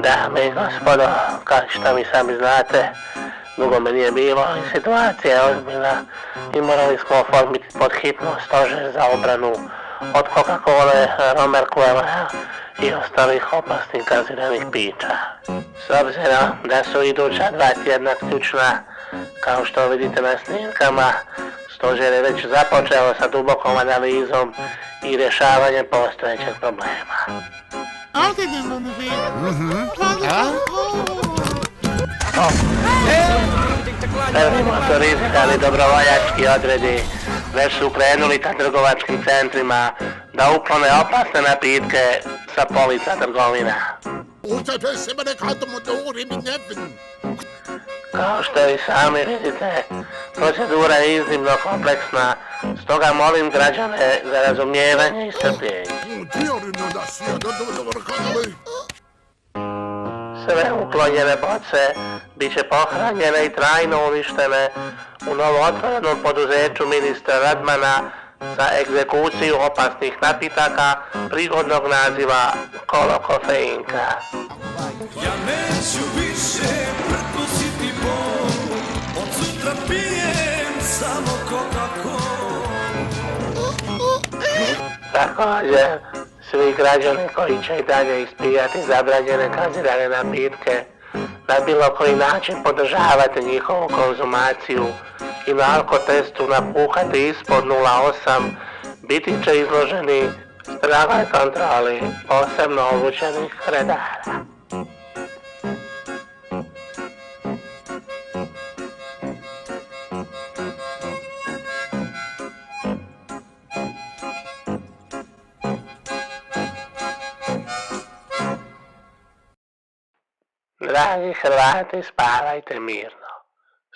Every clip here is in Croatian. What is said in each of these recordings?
Dame i gospodo, kao što mi sami znate, dugo me nije bilo i situacija je ozbiljna i morali smo oformiti pod hitno stožer za obranu od Coca-Cola, Romerquela i ostalih opasnih gaziranih pića. S obzirom da su iduća 2 tjedna ključna, kao što vidite na snimkama, stožer je već započeo sa dubokom analizom i rješavanjem postojećeg problema. Prvi motorizirani dobrovoljački odredi već su krenuli ka trgovačkim centrima da uklone opasne napitke sa polica trgovina. Kao što i sami vidite, procedura je iznimno kompleksna, stoga molim građane za razumijevanje i strpljenje. Sve uklonjene boce bit će pohranjene i trajno uništene u novootvorenom poduzeću ministra Radmana za egzekuciju opasnih napitaka prigodnog naziva kolokofeinka. Ja neću više prkositi bol, od sutra pijem samo Coca-Cola. Također, svi građani koji će i dalje ispijati zabranjene gazirane napitke, na bilo koji način podržavati njihovu konzumaciju i na alkotestu napuhati ispod 0,8, biti će izloženi strogoj kontroli posebno obučenih redara. Dragi Hrvati, spavajte mirno.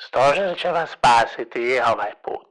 Stožer će vas spasiti i ovaj put.